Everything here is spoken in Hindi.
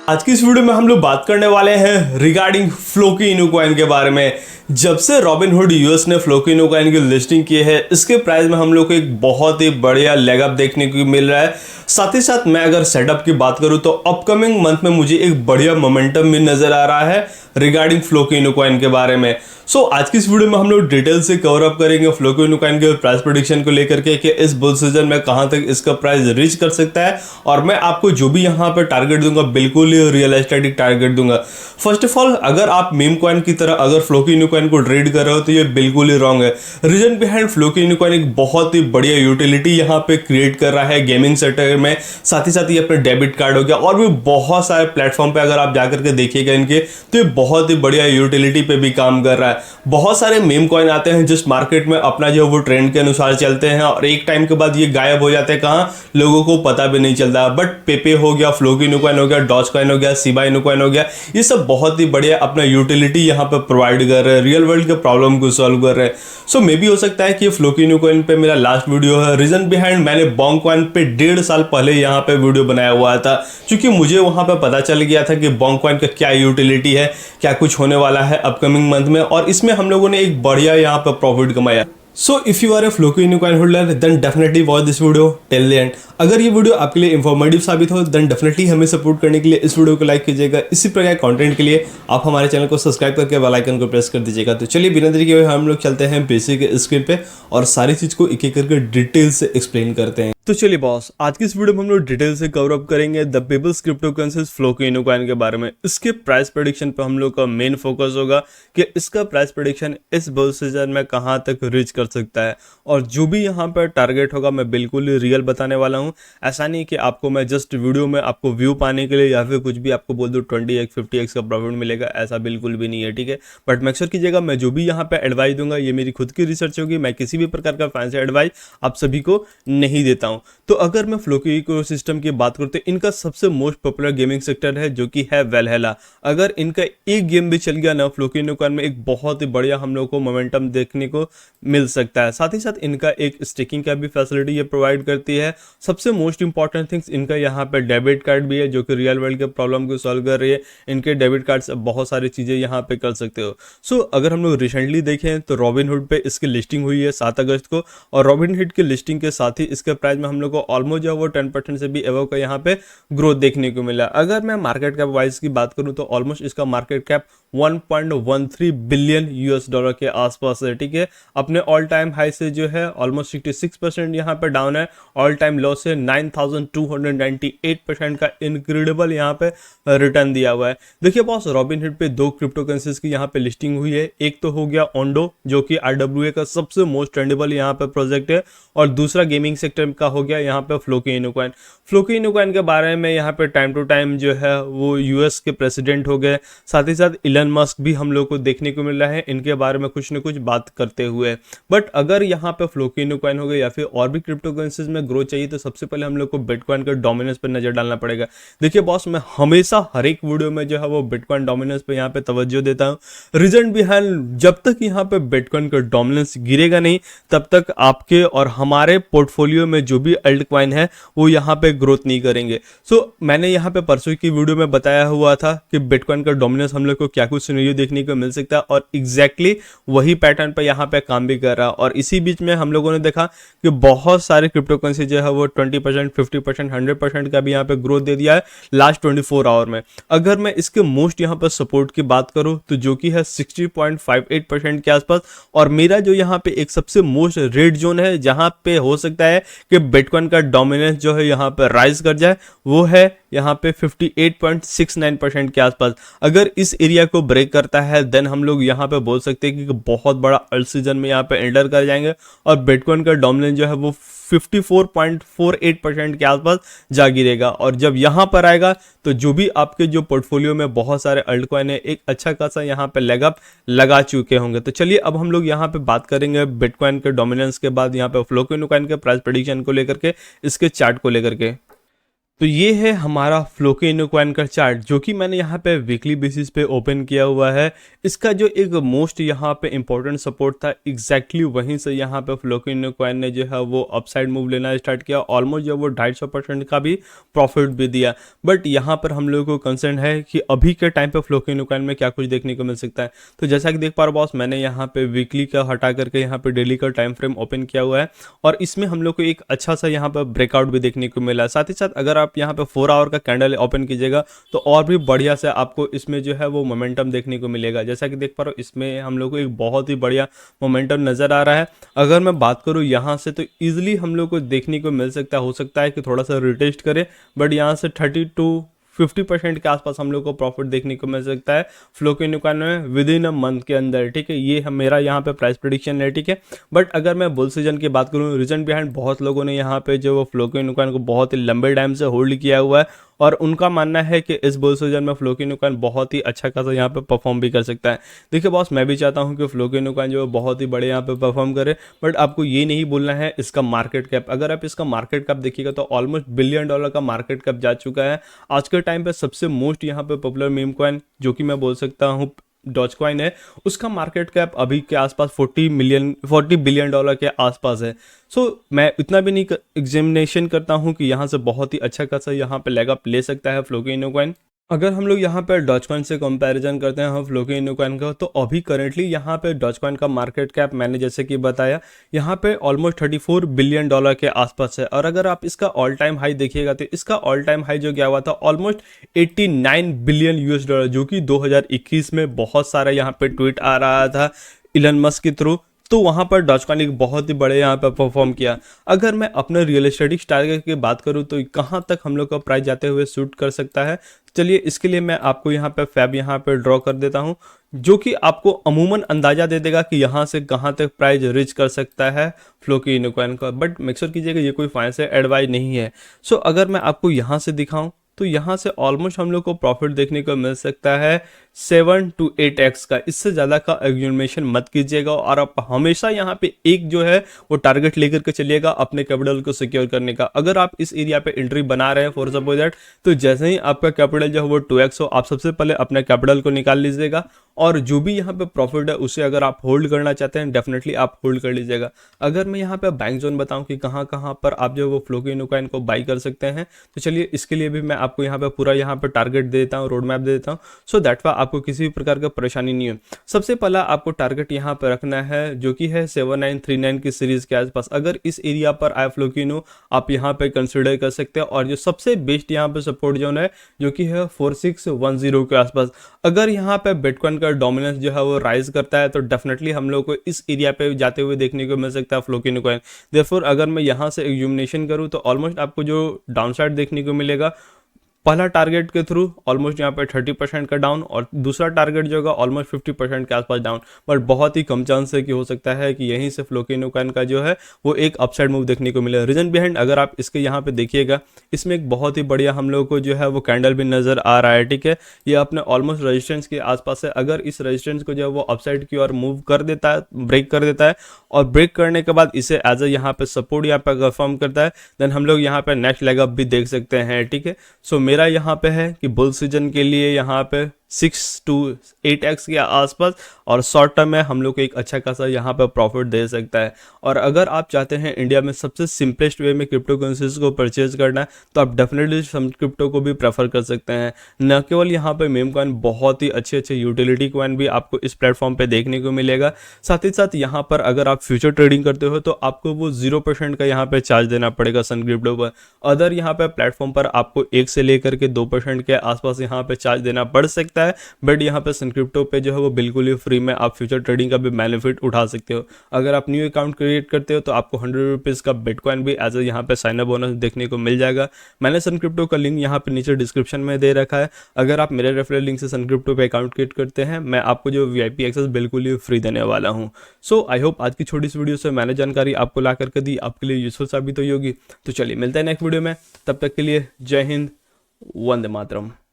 आज की इस वीडियो में हम लोग बात करने वाले हैं रिगार्डिंग फ्लोकी इनू कॉइन के बारे में। जब से रॉबिनहुड यूएस ने फ्लोकी इनू कॉइन की लिस्टिंग की है, इसके प्राइस में हम लोग को एक बहुत ही बढ़िया लेग अप देखने को मिल रहा है। साथ ही साथ मैं अगर सेटअप की बात करूं तो अपकमिंग मंथ में मुझे एक बढ़िया मोमेंटम भी नजर आ रहा है रिगार्डिंग फ्लोकी इनू कॉइन के बारे में। आज की इस वीडियो में हम लोग डिटेल से कवर अप करेंगे फ्लोकी इनू कॉइन के प्राइस प्रेडिक्शन को लेकर के कि इस बुल सीजन में कहां तक इसका प्राइस रीच कर सकता है, और मैं आपको जो भी यहां पे टारगेट दूंगा बिल्कुल ही रियलिस्टिक टारगेट दूंगा। फर्स्ट ऑफ ऑल, अगर आप मीम कॉइन की तरह अगर फ्लोकी इनू कॉइन को ट्रेड कर रहे हो तो ये बिल्कुल ही रॉन्ग है। Reason behind Floki Inu coin एक बहुत ही बढ़िया यूटिलिटी यहाँ पे क्रिएट कर रहा है गेमिंग सेक्टर में। साथ ही साथ ये अपने डेबिट कार्ड हो गया और भी बहुत सारे प्लेटफॉर्म पे अगर आप जाकर के देखिएगा इनके, तो ये बहुत ही बढ़िया यूटिलिटी पे भी काम कर रहा है। बहुत सारे मीम कॉइन आते हैं जिस मार्केट में अपना जो वो ट्रेंड के अनुसार चलते हैं और एक टाइम के बाद ये गायब हो जाते हैं, कहाँ लोगों को पता भी नहीं चलता। बट पेपे हो गया, फ्लोकी इनू कॉइन हो गया, डॉज कॉइन हो गया, शिबा इनू कॉइन हो गया, ये सब बहुत ही बढ़िया अपना यूटिलिटी यहाँ पे प्रोवाइड कर रहे हैं, रियल वर्ल्ड के प्रॉब्लम को सॉल्व कर रहे हैं। सो मे भी हो सकता है कि फ्लोकी इनू कॉइन पे मेरा लास्ट वीडियो है। रीजन बिहाइंड, मैंने बॉन्ग कॉइन पे 1.5 साल पहले यहाँ पे वीडियो बनाया हुआ था, क्योंकि मुझे वहां पे पता चल गया था कि बॉन्ग कॉइन का क्या यूटिलिटी है, क्या कुछ होने वाला है अपकमिंग मंथ में, और इसमें हम लोगों ने एक बढ़िया यहाँ पे प्रॉफिट कमाया। So if you are a Floki Inu coin holder then definitely watch this video till the end. अगर ये वीडियो आपके लिए इंफॉर्मेटिव साबित हो देन डेफिनेटली हमें सपोर्ट करने के लिए इस वीडियो को लाइक कीजिएगा। इसी प्रकार कंटेंट के लिए आप हमारे चैनल को सब्सक्राइब करके बेल आइकन को प्रेस कर दीजिएगा। तो चलिए बिना देरी के हम लोग चलते हैं बेसिक स्क्रीन पे और सारी चीज को एक एक करके डिटेल से एक्सप्लेन करते हैं। तो चलिए बॉस, आज की इस वीडियो में हम लोग डिटेल से कवर अप करेंगे the people's cryptocurrencies Floki Inu coin के बारे में। इसके प्राइस प्रेडिक्शन पे हम लोग का मेन फोकस होगा कि इसका प्राइस प्रेडिक्शन इस बुल सीजन में कहां तक रीच कर सकता है, और जो भी यहाँ पर टारगेट होगा मैं बिल्कुल ही रियल बताने वाला हूँ। ऐसा नहीं कि आपको मैं जस्ट वीडियो में आपको व्यू पाने के लिए या फिर कुछ भी आपको बोल दूँ 20x 50x का प्रॉफिट मिलेगा, ऐसा बिल्कुल भी नहीं है, ठीक है। बट मेक श्योर कीजिएगा मैं जो भी यहाँ पे एडवाइस दूंगा ये मेरी खुद की रिसर्च होगी, मैं किसी भी प्रकार का फाइनेंशियल एडवाइस आप सभी को नहीं देता हूँ। तो अगर मैं फ्लोकी इकोसिस्टम की बात करूँ तो इनका सबसे मोस्ट पॉपुलर गेमिंग सेक्टर है जो कि है वेलहेला। अगर इनका एक गेम भी चल गया ना फ्लोकी इनू कॉइन में, एक बहुत ही बढ़िया हम लोग को मोमेंटम देखने को मिल सकता है। साथ ही साथ इनका एक स्टेकिंग का भी फैसिलिटी ये प्रोवाइड करती है। सबसे मोस्ट इंपॉर्टेंट थिंग्स, इनका यहाँ पे डेबिट कार्ड भी है जो कि रियल वर्ल्ड के प्रॉब्लम को सॉल्व कर रही है। इनके डेबिट कार्ड से बहुत सारी चीजें यहाँ पे कर सकते हो। अगर हम लोग रिसेंटली देखें तो रॉबिनहुड पे इसकी लिस्टिंग हुई है 7 अगस्त को, और रॉबिनहुड की लिस्टिंग के साथ ही इसके प्राइस में हम लोग को ऑलमोस्ट जो वो 10% से भी एवो का यहाँ पे ग्रोथ देखने को मिला। अगर मैं मार्केट कैप वाइज की बात करूं तो ऑलमोस्ट इसका मार्केट कैप 1.13 बिलियन US$ के आसपास है, ठीक है। अपने ऑल टाइम हाई से जो है ऑलमोस्ट 66% यहाँ पे डाउन है, ऑल टाइम लो से 9298% का इनक्रेडिबल यहाँ पे रिटर्न दिया हुआ है। देखिए बॉस, रॉबिनहुड पे 2 क्रिप्टोकरेंसीज की यहाँ पे लिस्टिंग हुई है। एक तो हो गया ओंडो जो कि RWA का सबसे मोस्ट ट्रेंडेबल यहाँ पे प्रोजेक्ट है, और दूसरा गेमिंग सेक्टर का हो गया यहाँ पे Floki Inu coin. Floki Inu coin के बारे में यहाँ पे टाइम टू टाइम जो है वो यूएस के प्रेसिडेंट हो गए, साथ ही साथ इलन मस्क भी हम लोग को देखने को मिल रहा है इनके बारे में कुछ न कुछ बात करते हुए। बट अगर यहाँ पे फ्लोकी इनू कॉइन हो गए या फिर और भी क्रिप्टोकरेंसीज में ग्रोथ चाहिए तो सबसे पहले हम लोग को बिटकॉइन का डोमिनेंस पर नजर डालना पड़ेगा। देखिए बॉस, मैं हमेशा हर एक वीडियो में जो है वो बिटकॉइन डोमिनेंस पे यहाँ पे तवज्जो देता हूँ। रीजन बिहाइंड, जब तक यहाँ पे बिटकॉइन का डोमिनेंस गिरेगा नहीं तब तक आपके और हमारे पोर्टफोलियो में जो भी अल्ट कॉइन है वो यहाँ पे ग्रोथ नहीं करेंगे। मैंने यहाँ पे परसों की वीडियो में बताया हुआ था कि बिटकॉइन का डोमिनेंस हम लोग को क्या कुछ सिनेरियो देखने को मिल सकता है, और एग्जैक्टली वही पैटर्न पे यहाँ पे काम भी कर रहा है। और इसी बीच में हम लोगों ने देखा कि बहुत सारे क्रिप्टोकरेंसी जो है वो 20%, 50%, 100% का भी यहाँ पे ग्रोथ दे दिया है लास्ट 24 आवर में। अगर मैं इसके मोस्ट यहाँ पर सपोर्ट की बात करूँ तो जो कि है 60.58% के आसपास, और मेरा जो यहाँ पे एक सबसे मोस्ट रेड जोन है जहां पे हो सकता है कि बिटकॉइन का डोमिनेंस जो है यहाँ पे राइज कर जाए, वो है यहाँ पे 58.69% के आसपास। अगर इस एरिया को ब्रेक करता है देन हम लोग यहाँ पे बोल सकते हैं कि बहुत बड़ा अल्ट सीजन में यहाँ पे एंटर कर जाएंगे, और बिटकॉइन का डोमिनेंस जो है वो 54.48% के आसपास जा गिरेगा। और जब यहाँ पर आएगा तो जो भी आपके जो पोर्टफोलियो में बहुत सारे अल्ट कॉइन है एक अच्छा खासा यहाँ पे लेग अप लगा चुके होंगे। तो चलिए अब हम लोग यहाँ पे बात करेंगे बिटकॉइन के डोमिनेंस के बाद यहाँ पे फ्लोकी इनू कॉइन के प्राइस प्रेडिक्शन को लेकर के, इसके चार्ट को लेकर के। तो ये है हमारा फ्लोकी इनो कॉइन का चार्ट, जो कि मैंने यहाँ पे वीकली बेसिस पे ओपन किया हुआ है। इसका जो एक मोस्ट यहाँ पे इंपॉर्टेंट सपोर्ट था, एग्जैक्टली वहीं से यहाँ पे फ्लोकी इनो कॉइन ने जो है वो अपसाइड मूव लेना स्टार्ट किया, ऑलमोस्ट जो वो 250% का भी प्रॉफिट भी दिया। बट यहाँ पर हम लोगों को कंसर्न है कि अभी के टाइम पे फ्लोकी इनो कॉइन में क्या कुछ देखने को मिल सकता है। तो जैसा कि देख पा रहे हो बॉस, मैंने यहाँ पे वीकली का हटा करके यहाँ पे डेली का टाइम फ्रेम ओपन किया हुआ है, और इसमें हम लोग को एक अच्छा सा यहाँ पर ब्रेकआउट भी देखने को मिला। साथ ही साथ अगर आप यहाँ पे 4 आवर का कैंडल ओपन कीजिएगा तो और भी बढ़िया से आपको इसमें जो है वो मोमेंटम देखने को मिलेगा। जैसा कि देख पा रहे हो, इसमें हम लोग को एक बहुत ही बढ़िया मोमेंटम नजर आ रहा है। अगर मैं बात करूँ यहाँ से, तो ईजिली हम लोग को देखने को मिल सकता है, हो सकता है कि थोड़ा सा रिटेस्ट करे, बट यहाँ से 30 to 50% के आसपास हम लोग को प्रॉफिट देखने को मिल सकता है फ्लोकी इनो कॉइन में विद इन अ मंथ के अंदर। ठीक है, ये मेरा यहाँ पे प्राइस प्रेडिक्शन है। ठीक है, बट अगर मैं बुल सीजन की बात करूँ, रीजन बिहाइंड बहुत लोगों ने यहाँ पे जो वो फ्लोकी इनो कॉइन को बहुत ही लंबे टाइम से होल्ड किया हुआ है, और उनका मानना है कि इस बुल सीजन में फ्लोकी इनो कॉइन बहुत ही अच्छा खासा यहाँ पे परफॉर्म भी कर सकता है। देखिए बॉस, मैं भी चाहता हूँ कि फ्लोकी इनो कॉइन जो है बहुत ही बड़े यहाँ पे परफॉर्म करे, बट आपको ये नहीं बोलना है इसका मार्केट कैप। अगर आप इसका मार्केट कैप देखिएगा तो ऑलमोस्ट $1 बिलियन का मार्केट कैप जा चुका है। आज के टाइम पे सबसे मोस्ट यहाँ पे पॉपुलर मीम कॉइन जो कि मैं बोल सकता हूँ डॉज कॉइन है, उसका मार्केट कैप अभी के आसपास $40 बिलियन के आसपास है। सो मैं इतना भी नहीं एग्जामिनेशन करता हूँ कि यहाँ से बहुत ही अच्छा खासा यहाँ पे लेग अप ले सकता है फ्लोकी इनो कॉइन। अगर हम लोग यहाँ पे डॉज कॉइन से कंपैरिजन करते हैं हम फ्लोकी इनो कॉइन का, तो अभी करेंटली यहाँ पे डॉज कॉइन का मार्केट कैप मैंने जैसे कि बताया यहाँ पे ऑलमोस्ट $34 बिलियन के आसपास है। और अगर आप इसका ऑल टाइम हाई देखिएगा तो इसका ऑल टाइम हाई जो गया हुआ था ऑलमोस्ट $89 बिलियन, जो कि 2021 में बहुत सारा यहाँ पे ट्वीट आ रहा था इलन मस्क के थ्रू, तो वहाँ पर डॉजकॉइन एक बहुत ही बड़े यहाँ पर परफॉर्म किया। अगर मैं अपने रियलिस्टिक टारगेट की बात करूँ तो कहाँ तक हम लोग का प्राइस जाते हुए शूट कर सकता है, चलिए इसके लिए मैं आपको यहाँ पे फैब यहाँ पे ड्रॉ कर देता हूँ, जो कि आपको अमूमन अंदाजा दे देगा कि यहाँ से कहाँ तक प्राइस रीच कर सकता है फ्लोकी इनो कॉइन का। बट मेक श्योर कीजिएगा ये कोई फाइनेंशियल एडवाइस नहीं है। सो अगर मैं आपको यहाँ से दिखाऊँ तो यहाँ से ऑलमोस्ट हम लोग को प्रॉफिट देखने को मिल सकता है 7 to 8x का। इससे ज़्यादा का एग्जामिनेशन मत कीजिएगा, और आप हमेशा यहाँ पे एक जो है वो टारगेट लेकर के चलिएगा अपने कैपिटल को सिक्योर करने का। अगर आप इस एरिया पे एंट्री बना रहे हैं फॉर सपोज दैट, तो जैसे ही आपका कैपिटल जो है वो 2x हो, आप सबसे पहले अपने कैपिटल को निकाल लीजिएगा, और जो भी यहाँ पे प्रॉफिट है उसे अगर आप होल्ड करना चाहते हैं डेफिनेटली आप होल्ड कर लीजिएगा। अगर मैं यहाँ पे बैंक जोन बताऊँ कि कहाँ कहाँ पर आप जो वो फ्लोकी इनो कॉइन को बाई कर सकते हैं, तो चलिए इसके लिए भी मैं आपको यहाँ पे पूरा यहाँ पे टारगेट दे देता हूँ, रोड मैप दे देता हूँ, सो दैट वा आपको किसी भी प्रकार का परेशानी नहीं है। सबसे पहला आपको टारगेट यहाँ पे रखना है जो कि है 7939 की सीरीज के आसपास। अगर इस एरिया पर आए फ्लोकी इनो आप यहाँ पे कंसिडर कर सकते हैं, और जो सबसे बेस्ट यहाँ पे सपोर्ट जोन है जो कि है 4610 के आसपास। अगर यहाँ पे बिटकॉइन का डोमिनेंस जो है वो राइज करता है तो डेफिनेटली हम लोग को इस एरिया पे जाते हुए देखने को मिल सकता है फ्लोकी इनो कॉइन। देयरफॉर अगर मैं यहाँ से एग्जामिनेशन करूँ तो ऑलमोस्ट आपको जो डाउनसाइड देखने को मिलेगा, पहला टारगेट के थ्रू ऑलमोस्ट यहाँ पे 30% का डाउन, और दूसरा टारगेट जो होगा ऑलमोस्ट 50% के आसपास डाउन। बट बहुत ही कम चांस है कि हो सकता है कि यहीं से फ्लोकी इनो कॉइन का जो है वो एक अपसाइड मूव देखने को मिले। रीजन बिहाइंड अगर आप इसके यहाँ पे देखिएगा, इसमें एक बहुत ही बढ़िया हम लोग को जो है वो कैंडल भी नजर आ रहा है। ठीक है, ये अपने ऑलमोस्ट रेजिस्टेंस के आसपास है। अगर इस रेजिस्टेंस को जो है वो अपसाइड की ओर मूव कर देता है, ब्रेक कर देता है, और ब्रेक करने के बाद इसे एज ए यहाँ पे सपोर्ट यहाँ पे कंफर्म करता है, देन हम लोग यहाँ पे नेक्स्ट लेग अप भी देख सकते हैं। ठीक है, सो मेरा यहाँ पे है कि बुल सीजन के लिए यहाँ पे 6 to 8x के आसपास, और शॉर्ट टर्म में हम लोग को एक अच्छा खासा यहाँ पर प्रॉफिट दे सकता है। और अगर आप चाहते हैं इंडिया में सबसे सिंपलेस्ट वे में क्रिप्टो करेंसीज को परचेज करना है तो आप डेफिनेटली सम क्रिप्टो को भी प्रेफर कर सकते हैं। न केवल यहाँ पे मेम कॉइन, बहुत ही अच्छे अच्छे यूटिलिटी कॉइन भी आपको इस प्लेटफॉर्म पे देखने को मिलेगा। साथ ही साथ यहाँ पर अगर आप फ्यूचर ट्रेडिंग करते हो तो आपको वो 0% का यहाँ पे चार्ज देना पड़ेगा सन क्रिप्टो पर। अदर यहाँ पे प्लेटफॉर्म पर आपको 1 से लेकर के 2% के आसपास यहाँ पे चार्ज देना पड़ सकता है, बट यहाँ पे सन क्रिप्टो पे जो है वो बिल्कुल ही फ्री में आप फ्यूचर ट्रेडिंग का भी बेनिफिट उठा सकते हो। अगर आप न्यू अकाउंट क्रिएट करते हो तो आपको 100 रुपीज़ का बिटकॉइन भी एज ए यहाँ पे साइन अप बोनस देखने को मिल जाएगा। मैंने सन क्रिप्टो का लिंक यहाँ पे नीचे डिस्क्रिप्शन में दे रखा है। अगर आप मेरे रेफरल लिंक से सन क्रिप्टो पे अकाउंट क्रिएट करते हैं, मैं आपको जो VIP एक्सेस बिल्कुल ही फ्री देने वाला हूँ। सो आई होप आज की छोटी सी वीडियो से मैंने जानकारी आपको ला करके दी, आपके लिए यूजफुल साबित हुई होगी। तो चलिए मिलते हैं नेक्स्ट वीडियो में, तब तक के लिए जय हिंद, वंदे मातरम।